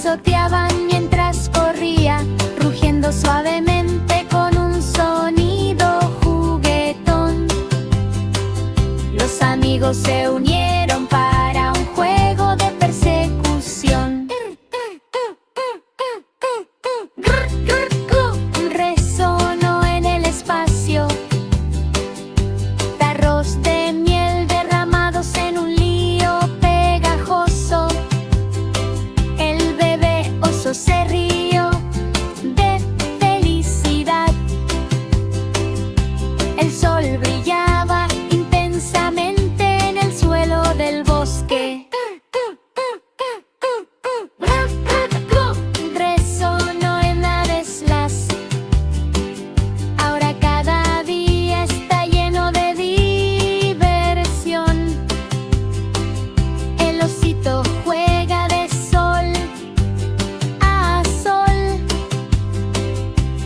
pisoteaban mientras corría, rugiendo suavemente con un sonido juguetón. Los amigos se unieron para un juego de persecución. Resonó en el espacio, tarros de miel derramados en un lío pegajoso. El bebé oso se rió de felicidad. El sol brillaba intensamente en el suelo del bosque. Resonó en aves las. Ahora cada día está lleno de diversión. El osito juega de sol a sol.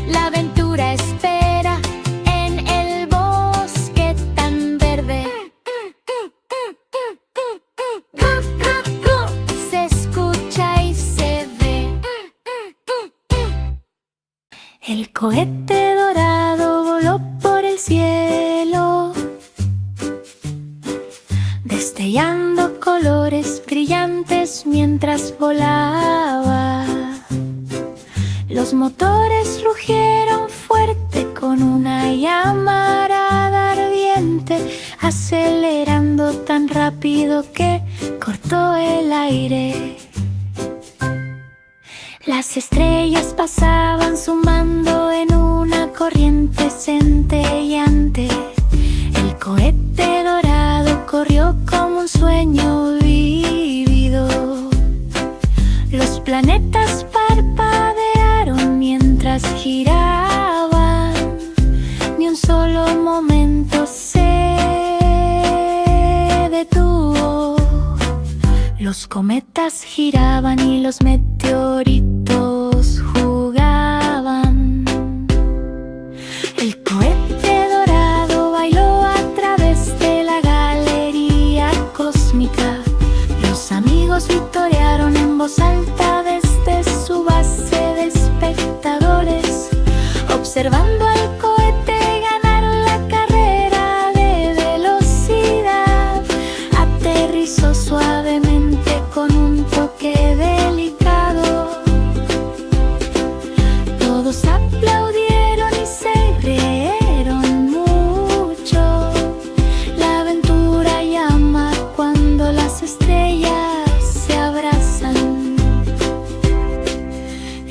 La aventura espera en el bosque tan verde. Se escucha y se ve. El cohete dorado voló por el cielo, destellando colores brillantes mientras volaba. Los motores rugieron fuerte con una llamarada ardiente, acelerando tan rápido que cortó el aire. Las estrellas pasaban sumando en una corriente centelleante. El cohete dorado corrió como un sueño vívido. Los planetas parpadearon mientras giraban. Ni un solo momento se detuvo. Los cometas giraban y los meteoritos jugaban. El cohete dorado bailó a través de la galería cósmica. Los amigos victoriaron en voz alta desde su base de espectadores, observando al cohete ganar la carrera de velocidad. Aterrizó suavemente con un toque delicado. Todos aplaudieron y se rieron mucho. La aventura llama cuando las estrellas se abrazan.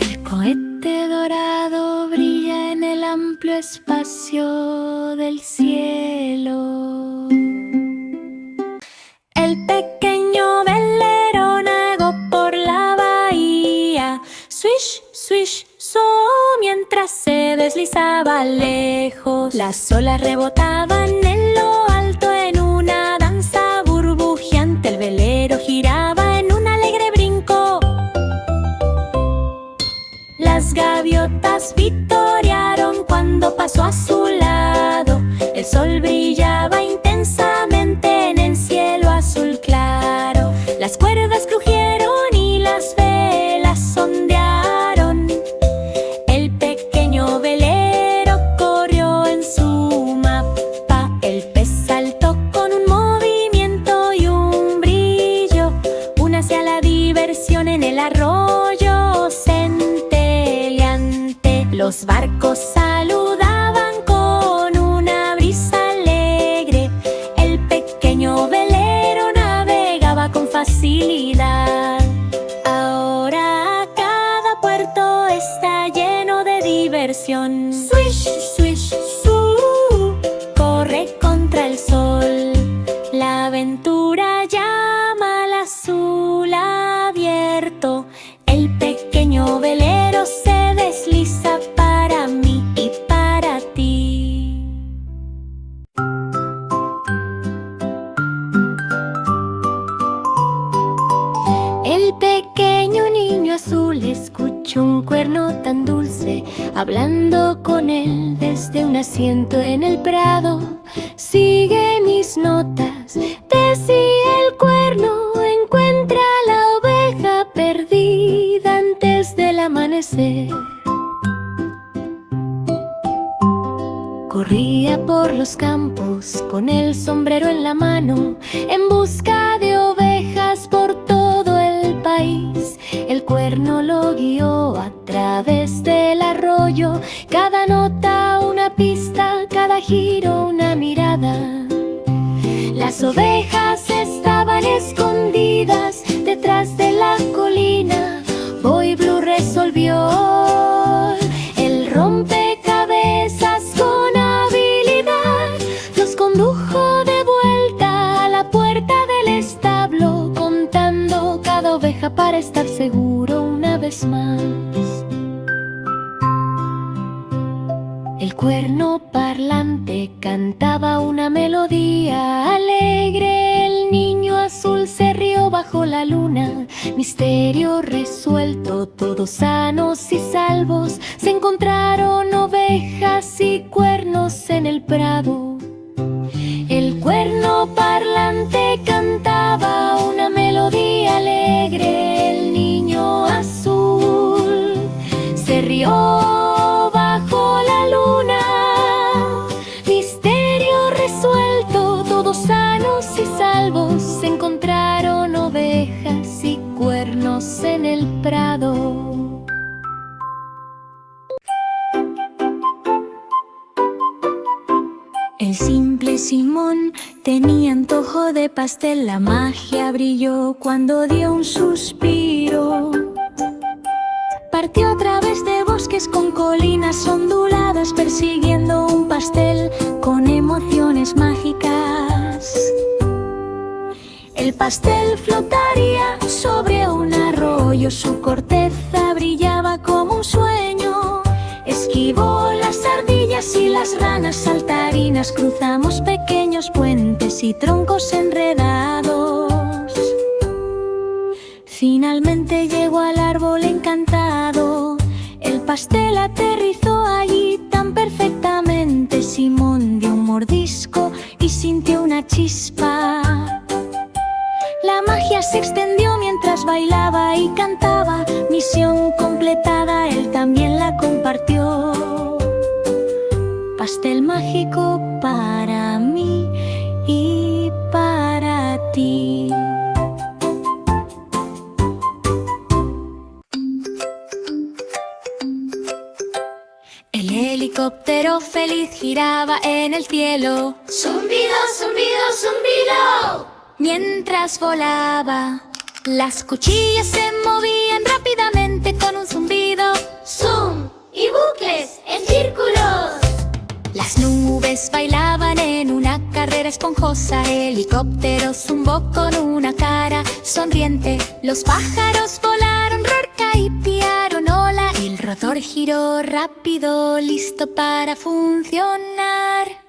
El cohete dorado brilla en el amplio espacio del cielo. El pequeño velero navegó por la bahía. Swish, swish, so, mientras se deslizaba lejos. Las olas rebotaban en lo alto en una danza burbujeante. El velero giraba en un alegre brinco. Las gaviotas victoriaron cuando pasó a su lado. El sol brillaba intensamente en el cielo azul claro. Las cuerdas crujieron y las velas ondearon. El pequeño velero corrió en su mapa. El pez saltó con un movimiento y un brillo. Una hacia la diversión en el arroyo centelleante. Los barcos saludaban con una brisa alegre. El pequeño velero navegaba con facilidad. Ahora cada puerto está lleno de diversión. Swish, swish, su, corre contra el sol. La aventura llama al azul abierto. El pequeño velero se desliza para mí y para ti. El pequeño niño azul escuchó un cuerno tan dulce, hablando con él desde un asiento en el prado. Sigue mis notas, decía el cuerno, encuentra la oveja perdida. placer. Corría por los campos con el sombrero en la mano, en busca de ovejas por todo el país. El cuerno lo guió a través del arroyo, cada nota una pista, cada giro una mirada. Las ovejas estaban escondidas detrás de la colina. Boy Blue resolvió el rompecabezas con habilidad. Los condujo de vuelta a la puerta del establo, contando cada oveja para estar seguro una vez más. El cuerno parlante cantaba una melodía alegre. El niño azul se rió bajo la luna. Misterio resuelto, todos sanos y salvos. Se encontraron ovejas y cuernos en el prado. El cuerno parlante cantaba una melodía alegre. El niño azul se rió bajo la luna. Misterio resuelto, todos sanos y salvos. Se encontraron ovejas y cuernos en el prado. El simple Simón tenía antojo de pastel. La magia brilló cuando dio un suspiro. Partió a través de bosques con colinas onduladas, persiguiendo un pastel con emociones mágicas. El pastel flotaría sobre un arroyo, su corteza brillaba como un sueño. Esquivó las ardillas y las ranas saltarinas, cruzamos pequeños puentes y troncos enredados. Finalmente llegó al árbol encantado. El pastel aterrizó allí tan perfectamente. Simón dio un mordisco y sintió una chispa. La magia se extendió mientras bailaba y cantaba. Misión completada, él también la compartió. Pastel mágico para mí y para ti. El helicóptero feliz giraba en el cielo. Zumbido, zumbido, zumbido. Mientras volaba, las cuchillas se movían rápidamente con un zumbido. Zoom y bucles en círculos. Las nubes bailaban en una carrera esponjosa. El helicóptero zumbó con una cara sonriente. Los pájaros volaron rorca y piaron ola. El rotor giró rápido, listo para funcionar.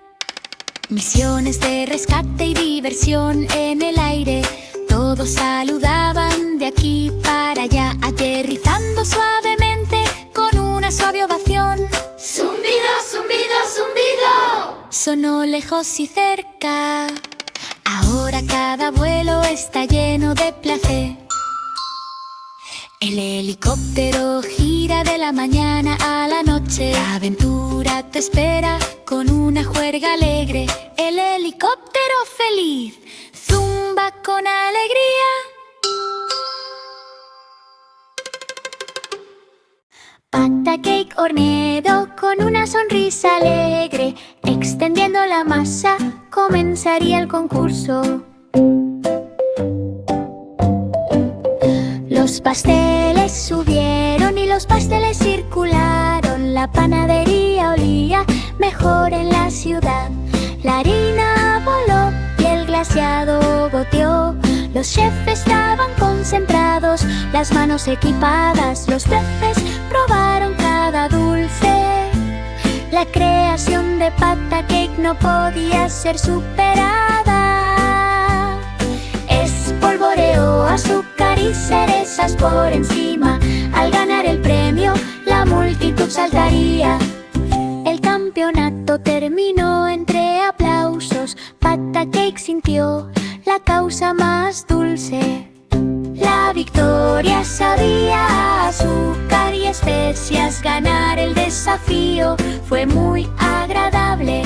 Misiones de rescate y diversión en el aire. Todos saludaban de aquí para allá, aterrizando suavemente con una suave ovación. Zumbido, zumbido, zumbido. Sonó lejos y cerca. Ahora cada vuelo está lleno de placer. El helicóptero gira de la mañana a la noche. La aventura te espera con una juerga alegre. El helicóptero feliz zumba con alegría. Patacake horneado con una sonrisa alegre. Extendiendo la masa, comenzaría el concurso. Los pasteles subieron y los pasteles circularon. La panadería olía mejor en la ciudad. La harina voló y el glaseado goteó. Los chefs estaban concentrados, las manos equipadas. Los peces probaron cada dulce. La creación de Patacake no podía ser superada. Espolvoreó azúcar y cerezas por encima. Al ganar el premio, la multitud saltaría. El campeonato terminó entre aplausos. Patacake sintió la causa más dulce. La victoria sabía a azúcar y especias. Ganar el desafío fue muy agradable.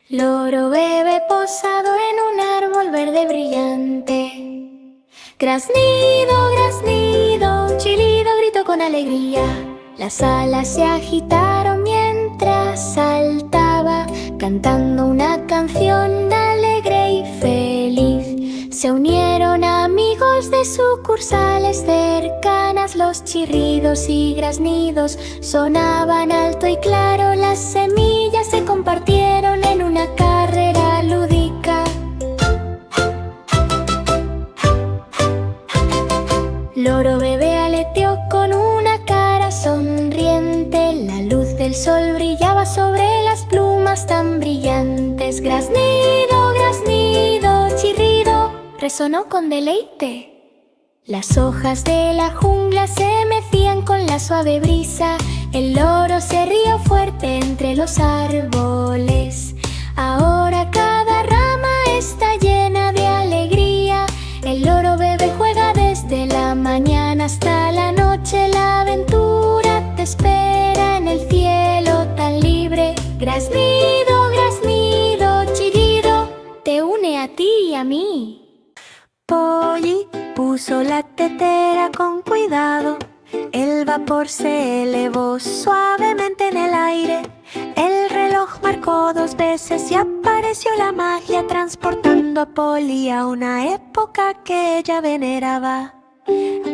Loro bebé posado en un árbol verde brillante. Graznido, graznido, chilido gritó con alegría. Las alas se agitaron mientras saltaba, cantando una canción alegre y feliz. Se unieron amigos de sucursales cercanas. Los chirridos y graznidos sonaban alto y claro. Las semillas se compartieron en una carrera lúdica. Loro bebé aleteó con una cara sonriente. La luz del sol brillaba sobre las plumas tan brillantes. Graznido, graznido, chirrido resonó con deleite. Las hojas de la jungla se mecían con la suave brisa. El loro se rió fuerte entre los árboles. Ahora cada rama está llena de alegría. El loro bebé juega desde la mañana hasta la noche. La aventura te espera en el cielo tan libre. Graznido, graznido, chirrido te une a ti y a mí. Polly puso la tetera con cuidado. El vapor se elevó suavemente en el aire. El reloj marcó 2 veces y apareció la magia, transportando a Polly a una época que ella veneraba.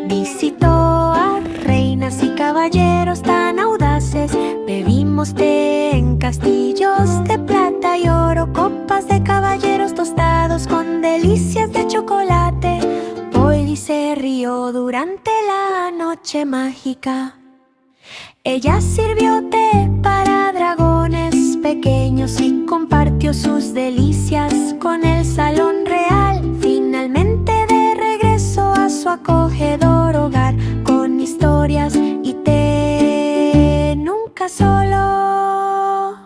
Visitó a reinas y caballeros tan audaces. Bebimos té en castillos de plata y oro, copas de caballeros tostados con delicias de chocolate. Polly se rió durante la noche mágica. Ella sirvió té para dragones pequeños y compartió sus delicias con el salón real. Finalmente de regreso a su acogedor hogar, con historias y té, nunca solo.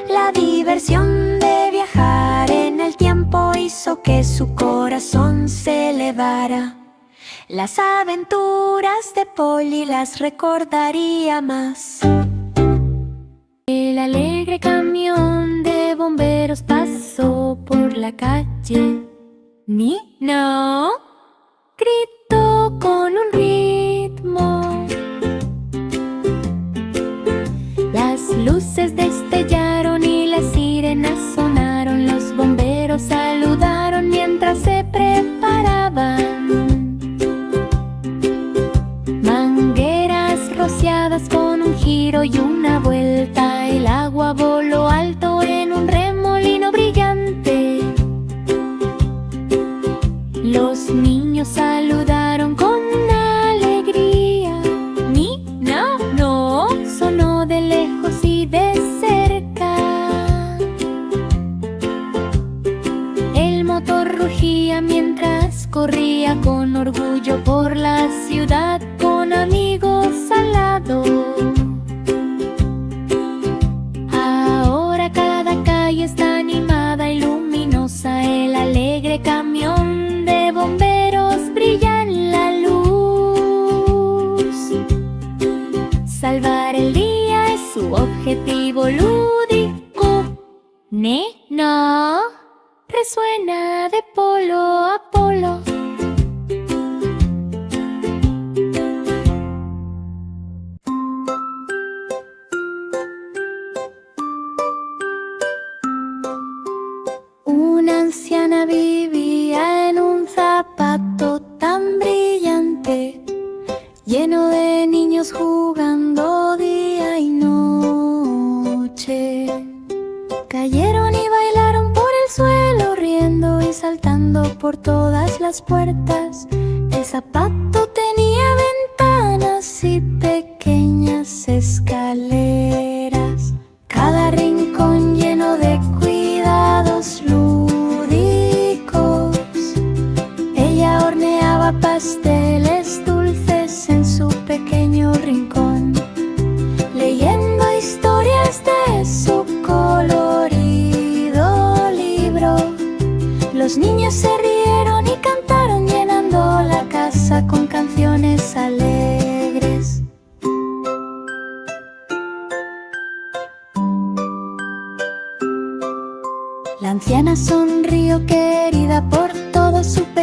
La diversión de viajar en el tiempo hizo que su corazón se elevara. Las aventuras de Polly las recordaría más. El alegre camión de bomberos pasó por la calle. ¡Nino! Gritó con un ritmo. Las luces destellaron y las sirenas sonaron. Los bomberos saludaron mientras se preparaban. Mangueras rociadas con un giro y una vuelta. El agua voló alto en un remolino brillante. Los niños saludaron con alegría. Ni, no, no, sonó de lejos y de cerca. El motor rugía mientras corría con orgullo por la ciudad, con amigos al lado. Ahora cada calle está animada y luminosa. El alegre camión de bomberos brilla en la luz. Salvar el día es su objetivo lúdico. Neno, resuena de polo a polo. Una anciana vivía en un zapato tan brillante, lleno de niños jugando día y noche. Cayeron y bailaron por el suelo, riendo y saltando por todas las puertas. El zapato tenía ventanas y pequeñas escaleras. Cada rincón lleno de cuidados lúdicos. Ella horneaba pasteles dulces en su pequeño rincón, leyendo historias de su colorido libro. Los niños se rieron y cantaron, llenando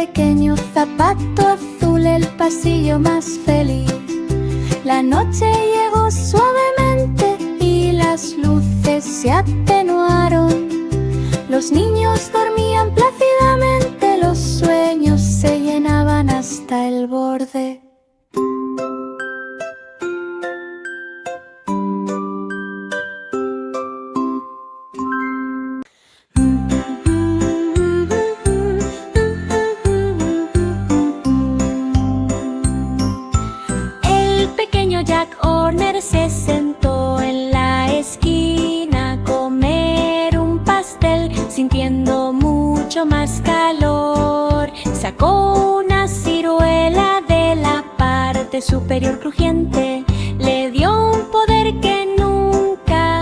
pequeño zapato azul, el pasillo más feliz. La noche llegó suavemente y las luces se atenuaron. Los niños dormían plácidamente, los sueños se llenaban hasta el borde. El pequeño Jack Horner se sentó en la esquina a comer un pastel, sintiendo mucho más calor. Sacó una ciruela de la parte superior crujiente, le dio un poder que nunca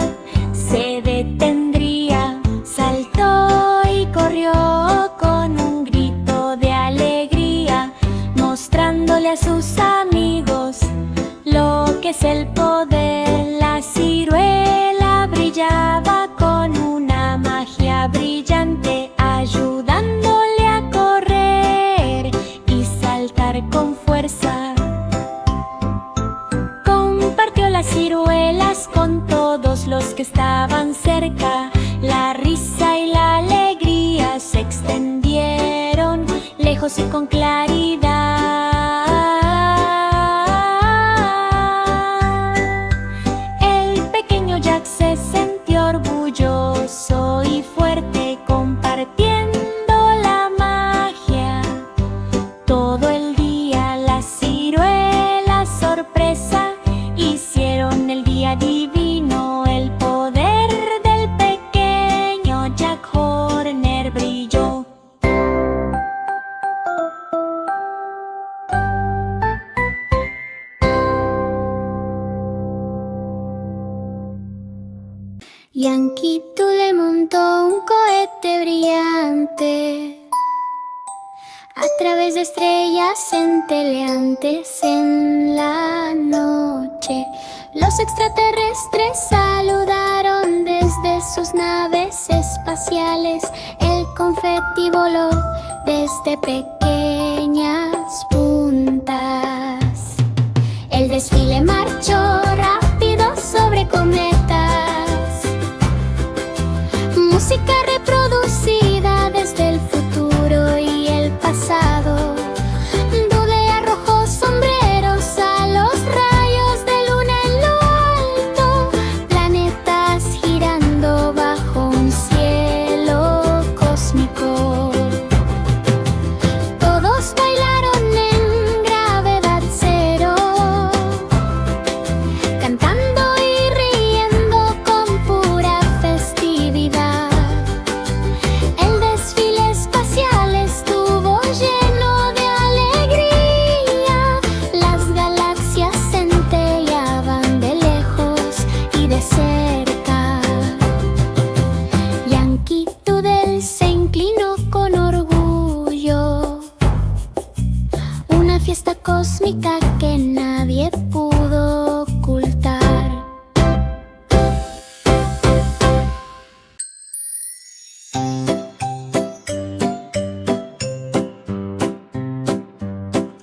se detendría. Saltó y corrió con un grito de alegría, mostrándole a sus amigos lo que es el poder. La ciruela brillaba con una magia brillante, ayudándole a correr y saltar con fuerza. Compartió las ciruelas con todos los que estaban cerca. La risa y la alegría se extendieron lejos y con claridad. El pequeño Jack se sintió orgulloso y fuerte, compartiendo la magia todo el día. Las ciruelas sorpresa hicieron el día divino. El poder del pequeño Jack Horner brilló. Yankee Doodle montó un cohete brillante a través de estrellas centelleantes en la noche. Los extraterrestres saludaron desde sus naves espaciales. El confeti voló desde pequeñas puntas. El desfile marchó rápido sobre cometas. Música reproducida desde el futuro y el pasado. Doodle arrojó sombreros a los rayos de luna en lo alto. Planetas girando bajo un cielo cósmico. Todos bailaron en gravedad cero, cantando y riendo con pura festividad. El desfile espacial estuvo lleno de alegría. Las galaxias centelleaban de lejos y de cerca. Yankee Doodle se inclinó con orgullo. Una fiesta cósmica que nadie pudo ocultar.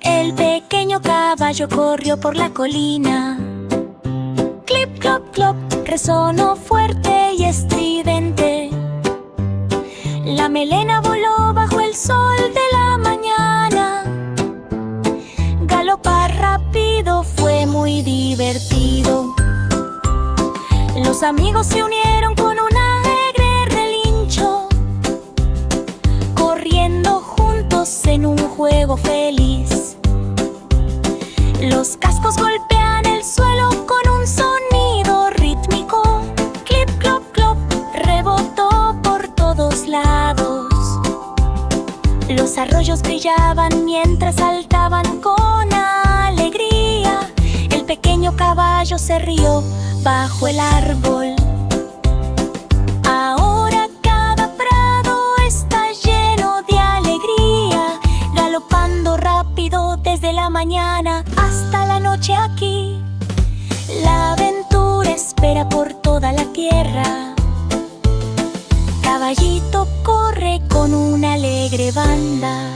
El pequeño caballo corrió por la colina. Clip, clop, clop, resonó fuerte y estridente. La melena voló bajo el sol de la mañana. Galopar rápido fue muy divertido. Los amigos se unieron con un alegre relincho, corriendo juntos en un juego feliz. Los cascos golpean el suelo con un sonido rítmico. Clip, clop, clop, rebotó por todos lados. Los arroyos brillaban mientras saltaban con alegría. El pequeño caballo se rió bajo el árbol. Ahora cada prado está lleno de alegría, galopando rápido desde la mañana hasta la noche aquí. La aventura espera por toda la tierra. Caballito corre con una alegre banda.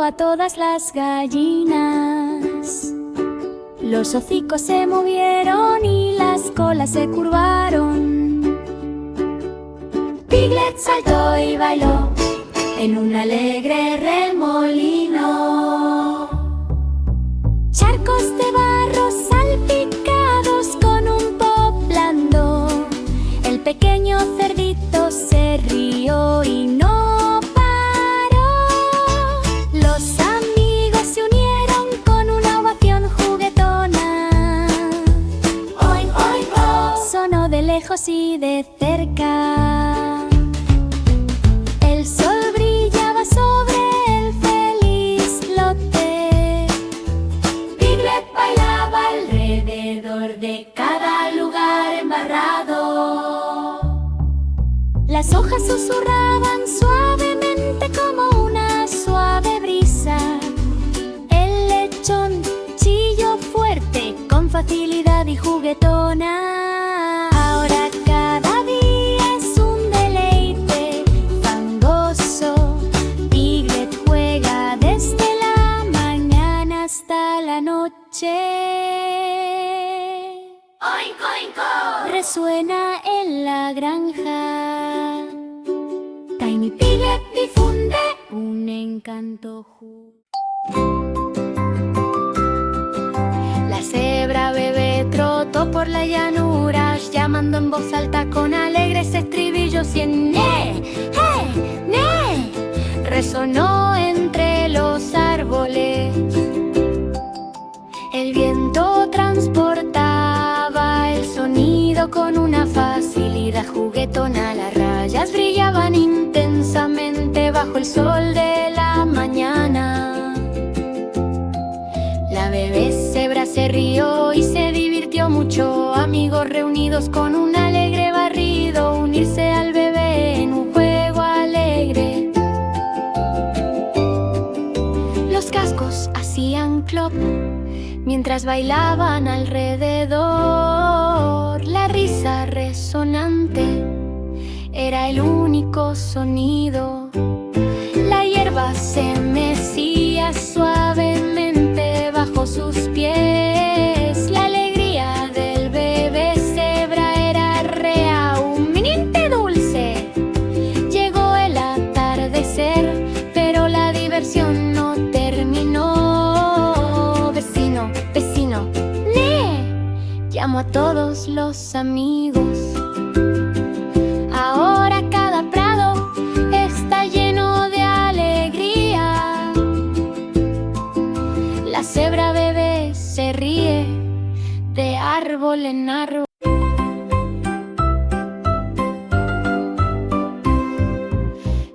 a todas las gallinas. Los hocicos se movieron y las colas se curvaron. Piglet saltó y bailó en un alegre remolino. Charcos de barro salpicados con un pop blando. El pequeño cerdito se rió y no paró. Los amigos se unieron con una ovación juguetona. Oink, oink, oh. Sonó de lejos y de cerca. El sol brillaba sobre el feliz lote. Piglet bailaba alrededor de cada lugar embarrado. Las hojas susurraban suavemente como una suave brisa. El lechón chilló fuerte con facilidad y juguetona. Ahora cada día es un deleite fangoso. Piglet juega desde la mañana hasta la noche. Oink, oink, oh. Resuena en la granja. Tiny Piglet difunde un encanto. La cebra bebé trotó por las llanuras, llamando en voz alta con alegres estribillos, y el ne, ne resonó entre los árboles. El viento transportaba el sonido con una facilidad juguetona. Las rayas brillaban intensamente bajo el sol de la mañana. La bebé cebra se rió y se divirtió mucho. Amigos reunidos con un alegre barrido, unirse al bebé en un juego alegre. Los cascos hacían clop mientras bailaban alrededor. La risa resonante era el único sonido. La hierba se mecía suavemente bajo sus pies. La alegría del bebé cebra era realmente dulce. Llegó el atardecer, pero la diversión no terminó. Vecino, vecino, ¡ne! Llamó a todos los amigos. Ahora cada prado está lleno de alegría. La cebra bebé se ríe de árbol en árbol.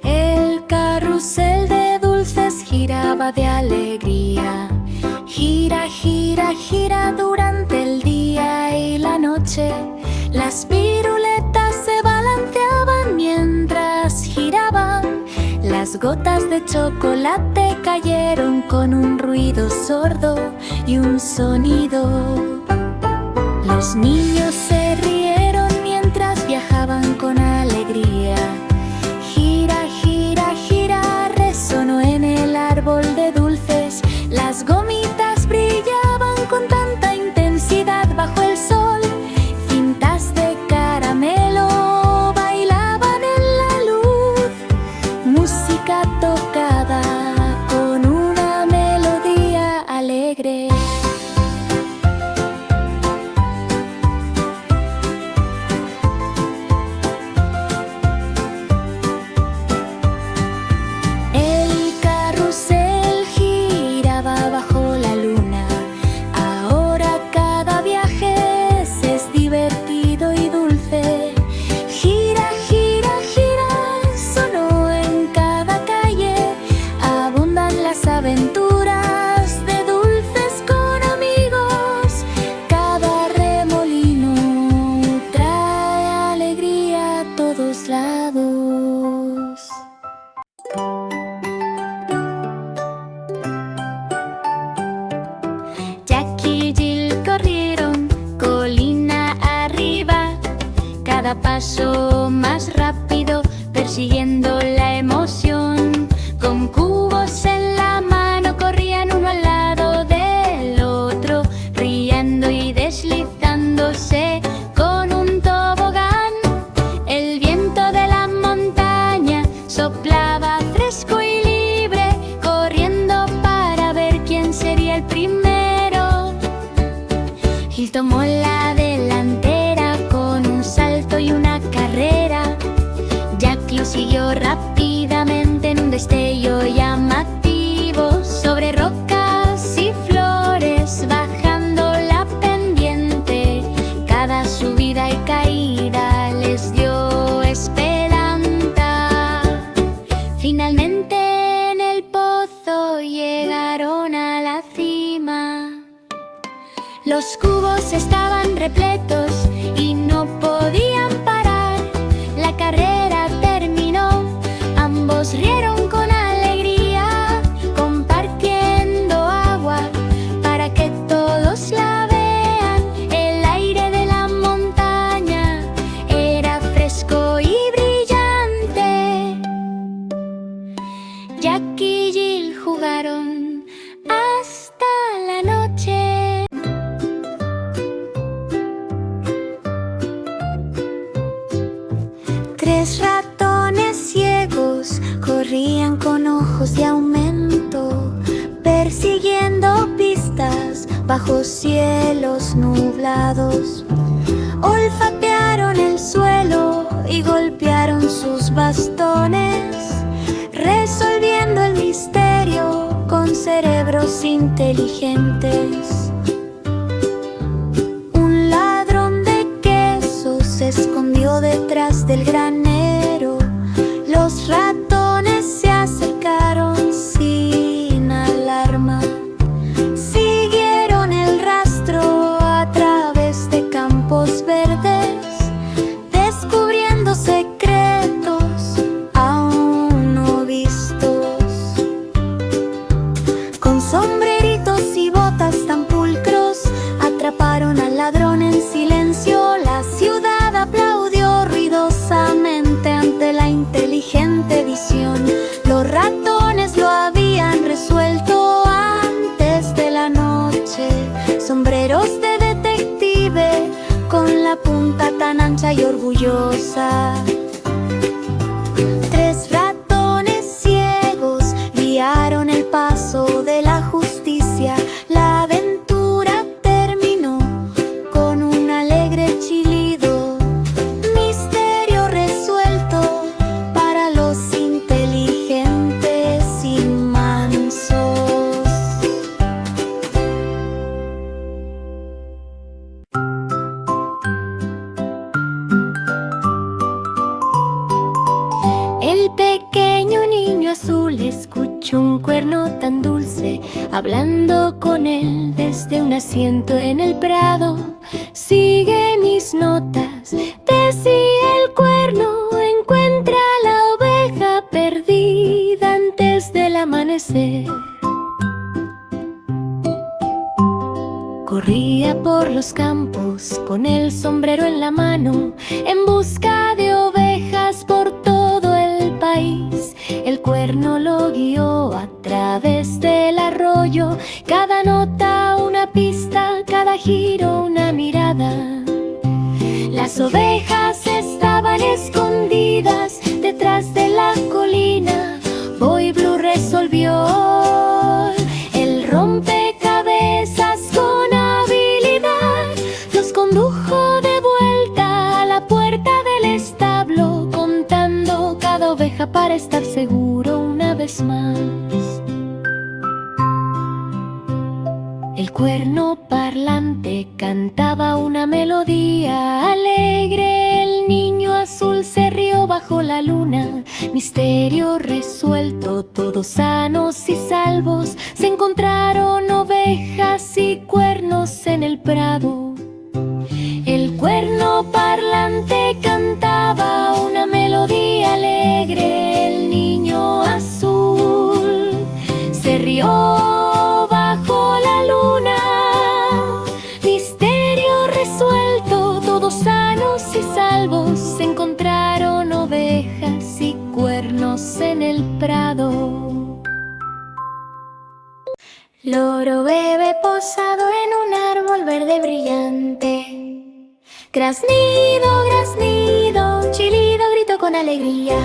El carrusel de dulces giraba de alegría. Gira, gira, gira durante el día y la noche. Las piruletas se balanceaban mientras giraban. Las gotas de chocolate cayeron con un ruido sordo y un sonido. Los niños se rieron mientras viajaban con alegría. Gira, gira, gira, resonó en el árbol de dulces. Las gomitas brillaban con tanta intensidad bajo el sol. Cintas de caramelo bailaban en la luz. Música tocada con una melodía alegre. El carrusel giraba bajo la luna. Ahora cada viaje es divertido y dulce. Gira, gira, gira, sonó en cada calle. Abundan las aventuras de dulces con amigos. Cada remolino trae alegría a todos lados. Jack y Jill corrieron colina arriba, cada paso más rápido, persiguiendo la emoción. Con cubos en la mano el primero. Gil tomó la delantera con un salto y una carrera. Jack lo siguió rápidamente en un destello llamativo sobre rocas y flores, bajando la pendiente. Cada subida y caída les dio esperanza. Finalmente en el pozo llegaron a la cima. Los cubos estaban repletos y no podían parar. La carrera terminó, ambos rieron con alegría, compartiendo agua para que todos la vean. El aire de la montaña era fresco y brillante. Jack y Jill jugaron hasta la noche. Tres ratones ciegos corrían con ojos de aumento, persiguiendo pistas bajo cielos nublados. Olfatearon el suelo y golpearon sus bastones, resolviendo el misterio con cerebros inteligentes. Un ladrón de queso se escondió detrás del granero. Los ratones se acercaron sin alarma. Siguieron el rastro a través de campos verdes, descubriendo secretos aún no vistos. Con sombreritos y botas tan pulcros, atraparon al ladrón en silencio. La ciudad aplaudió ruidosamente ante la inteligente visión. Los ratones lo habían resuelto antes de la noche. Sombreros de detective con la punta tan ancha y orgullosa. Tres ratones ciegos guiaron el paso de la justicia. La aventura terminó con un alegre chillido. Misterio resuelto para los inteligentes y mansos. El pequeño niño azul escuchó un cuerno tan dulce hablando con él desde un asiento en el prado. Sigue mis notas, decía el cuerno, encuentra la oveja perdida antes del amanecer. Corría por los campos con el sombrero en la mano, en busca de ovejas por todo el país. El cuerno lo guió a través del arroyo, cada nota una pista, cada giro una mirada. Las ovejas estaban escondidas detrás de la colina. Boy Blue resolvió el rompecabezas con habilidad. Los condujo de vuelta a la puerta del establo, contando cada oveja para estar seguro una vez más. El cuerno parlante cantaba una melodía alegre. El niño azul se rió bajo la luna. Misterio resuelto, todos sanos y salvos. Se encontraron ovejas y cuernos en el prado. El cuerno parlante cantaba una melodía alegre. El niño azul se rió bajo la luna. Misterio resuelto, todos sanos y salvos. Se encontraron ovejas y cuernos en el prado. Loro bebé posado en un árbol verde brillante. Graznido, graznido, un chilido gritó con alegría.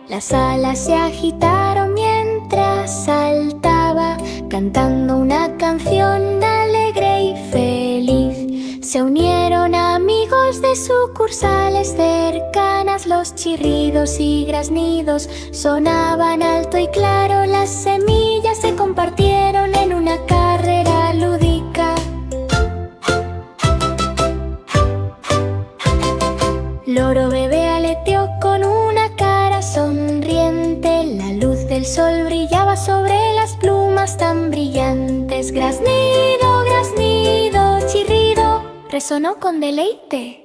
Las alas se agitaron mientras saltaba. cantando una canción alegre y feliz. Se unieron amigos de sucursales cercanas, los chirridos y graznidos sonaban alto y claro. Las semillas se compartieron en una carrera lúdica. Loro bebé aleteó con una cara sonriente. La luz del sol brillaba sobre las plumas tan brillantes. Graznido, graznido, chirrido, resonó con deleite.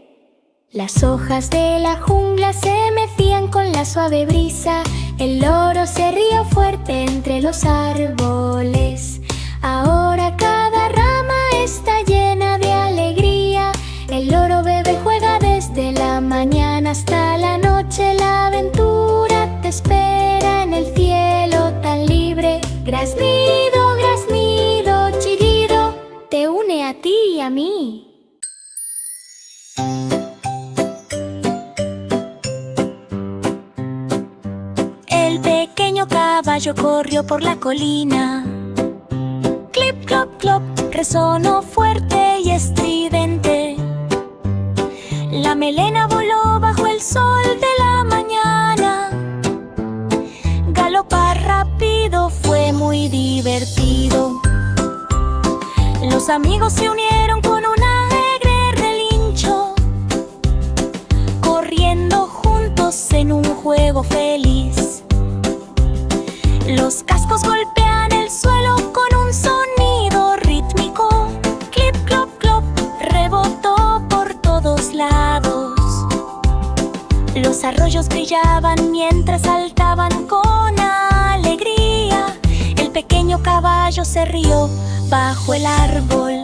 Las hojas de la jungla se mecían con la suave brisa. El loro se rió fuerte entre los árboles. Ahora cada rama está llena de alegría. El loro bebé juega desde la mañana hasta la noche. La aventura te espera en el cielo tan libre. Graznido, graznido, chirrido, te une a ti y a mí. El pequeño caballo corrió por la colina. Clip, clop, clop, resonó fuerte y estridente. La melena voló bajo el sol de la mañana. Galopar rápido fue muy divertido. Los amigos se unieron con un alegre relincho, corriendo juntos en un juego feliz. Los cascos golpean el suelo con un sonido rítmico. Clip, clop, clop, rebotó por todos lados. Los arroyos brillaban mientras saltaban con alegría. El pequeño caballo se rió bajo el árbol.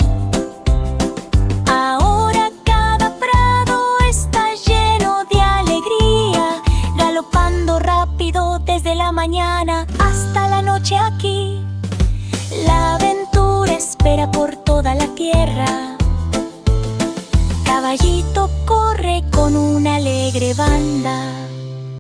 Ahora cada prado está lleno de alegría, galopando rápido desde la mañana hasta la noche aquí. La aventura espera por toda la tierra. Caballito corre con una alegre banda.